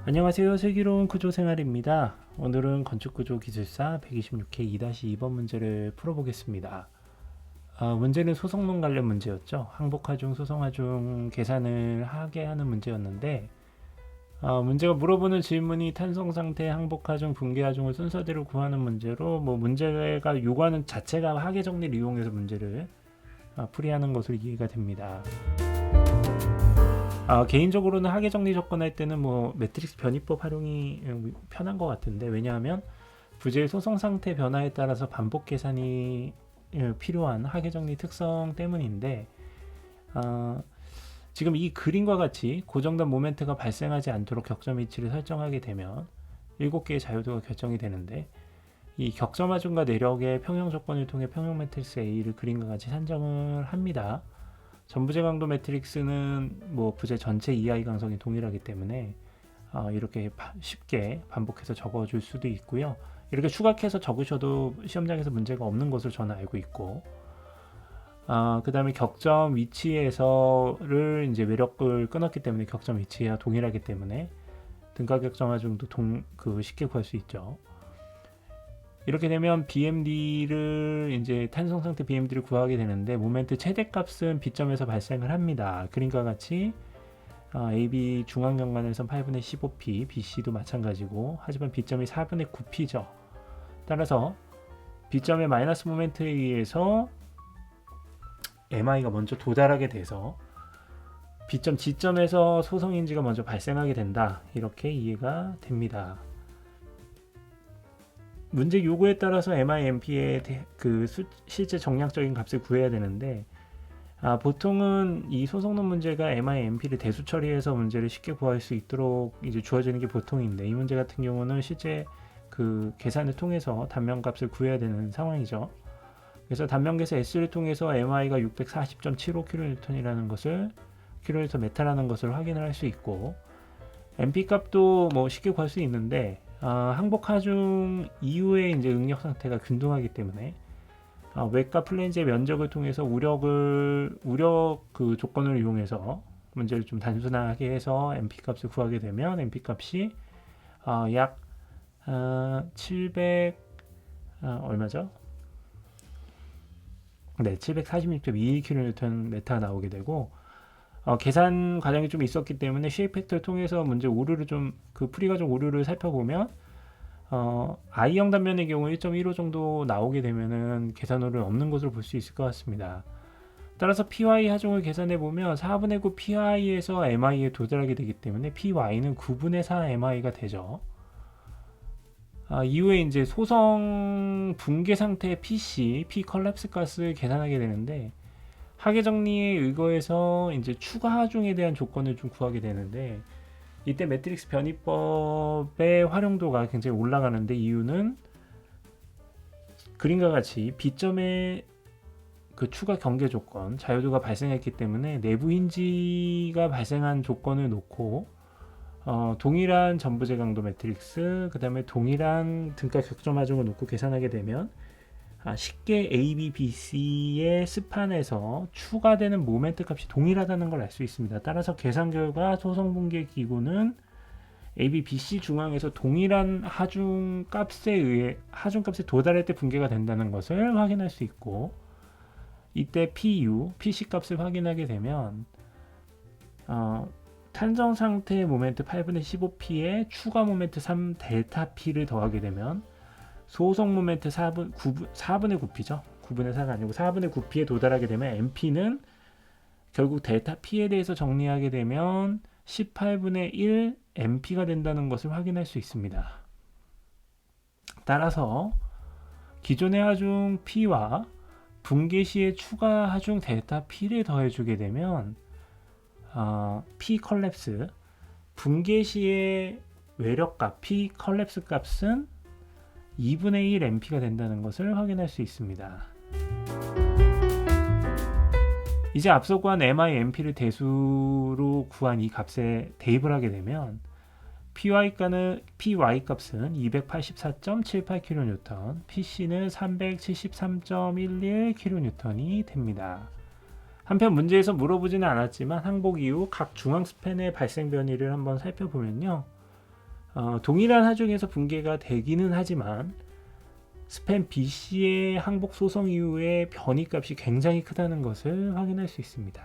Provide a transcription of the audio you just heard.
안녕하세요. 슬기로운 구조생활입니다. 오늘은 건축구조기술사 126회 2-2번 문제를 풀어보겠습니다. 문제는 소성론 관련 문제였죠. 항복하중, 소성하중 계산을 하게 하는 문제였는데 문제가 물어보는 질문이 탄성상태, 항복하중, 붕괴하중을 순서대로 구하는 문제로 문제가 요구하는 자체가 하계정리를 이용해서 문제를 풀이하는 것으로 이해가 됩니다. 개인적으로는 하계정리 접근할 때는 매트릭스 변이법 활용이 편한 것 같은데, 왜냐하면 부재의 소성 상태 변화에 따라서 반복 계산이 필요한 하계정리 특성 때문인데, 지금 이 그림과 같이 고정된 모멘트가 발생하지 않도록 격점 위치를 설정하게 되면 7개의 자유도가 결정이 되는데, 이 격점 하중과 내력의 평형 조건을 통해 평형 매트릭스 A를 그림과 같이 산정을 합니다. 전부재 강도 매트릭스는 부재 전체 EI 강성이 동일하기 때문에 이렇게 쉽게 반복해서 적어줄 수도 있고요. 이렇게 추각해서 적으셔도 시험장에서 문제가 없는 것을 저는 알고 있고, 그 다음에 격점 위치에서를 이제 외력을 끊었기 때문에 격점 위치와 동일하기 때문에 등가 격점 하중도 쉽게 구할 수 있죠. 이렇게 되면 BMD를 이제 탄성 상태 BMD를 구하게 되는데, 모멘트 최대값은 B점에서 발생을 합니다. 그림과 같이 AB 중앙경관에선 8분의 15p, BC도 마찬가지고, 하지만 B점이 4분의 9p죠. 따라서 B점의 마이너스 모멘트에 의해서 MI가 먼저 도달하게 돼서 B점 G점에서 소성인지가 먼저 발생하게 된다. 이렇게 이해가 됩니다. 문제 요구에 따라서 MIMP의 실제 정량적인 값을 구해야 되는데, 보통은 이 소성론 문제가 MIMP를 대수 처리해서 문제를 쉽게 구할 수 있도록 이제 주어지는 게 보통인데, 이 문제 같은 경우는 실제 계산을 통해서 단면값을 구해야 되는 상황이죠. 그래서 단면계에서 S를 통해서 MI가 640.75kN이라는 것을 kNm라는 것을 확인을 할 수 있고, MP 값도 쉽게 구할 수 있는데, 항복하중 이후에 이제 응력 상태가 균등하기 때문에 외과 플랜지의 면적을 통해서 우력 조건을 이용해서 문제를 좀 단순하게 해서 MP 값을 구하게 되면 MP 값이 약 700 얼마죠? 네, 746.21kNm가 나오게 되고, 계산 과정이 좀 있었기 때문에 쉐입 팩터를 통해서 문제 오류를 풀이 과정 오류를 살펴보면 I형 단면의 경우 1.15 정도 나오게 되면은 계산 오류는 없는 것으로 볼 수 있을 것 같습니다. 따라서 PY 하중을 계산해 보면 4분의 9 PI에서 MI에 도달하게 되기 때문에 PY는 9분의 4 MI가 되죠. 이후에 이제 소성 붕괴 상태 PC, P 컬랩스 값을 계산하게 되는데, 하계 정리에 의거해서 이제 추가 하중에 대한 조건을 좀 구하게 되는데, 이때 매트릭스 변이법의 활용도가 굉장히 올라가는데, 이유는 그림과 같이 B점의 추가 경계 조건, 자유도가 발생했기 때문에 내부 힌지가 발생한 조건을 놓고 동일한 전부재 강도 매트릭스, 그 다음에 동일한 등가 격점 하중을 놓고 계산하게 되면 쉽게 A, B, B, C의 스판에서 추가되는 모멘트 값이 동일하다는 걸 알 수 있습니다. 따라서 계산 결과 소성 붕괴 기구는 A, B, B, C 중앙에서 동일한 하중 값에 도달할 때 붕괴가 된다는 것을 확인할 수 있고, 이때 PU, PC 값을 확인하게 되면 탄성 상태의 모멘트 8분의 15p에 추가 모멘트 3 델타 P를 더하게 되면 소성 모멘트 4분의 9p죠. 9분의 4가 아니고 4분의 9p에 도달하게 되면 MP는 결국 델타 P에 대해서 정리하게 되면 18분의 1 MP가 된다는 것을 확인할 수 있습니다. 따라서 기존의 하중 P와 붕괴 시의 추가 하중 델타 P를 더해주게 되면 P 컬랩스, 붕괴 시의 외력값 P 컬랩스 값은 2분의 1 MP가 된다는 것을 확인할 수 있습니다. 이제 앞서 구한 MIMP를 대수로 구한 이 값에 대입을 하게 되면 PY 값은 284.78kN, PC는 373.11kN이 됩니다. 한편 문제에서 물어보지는 않았지만 항복 이후 각 중앙 스팬의 발생 변이를 한번 살펴보면요. 동일한 하중에서 붕괴가 되기는 하지만 스팸 BC의 항복 소송 이후에 변이값이 굉장히 크다는 것을 확인할 수 있습니다.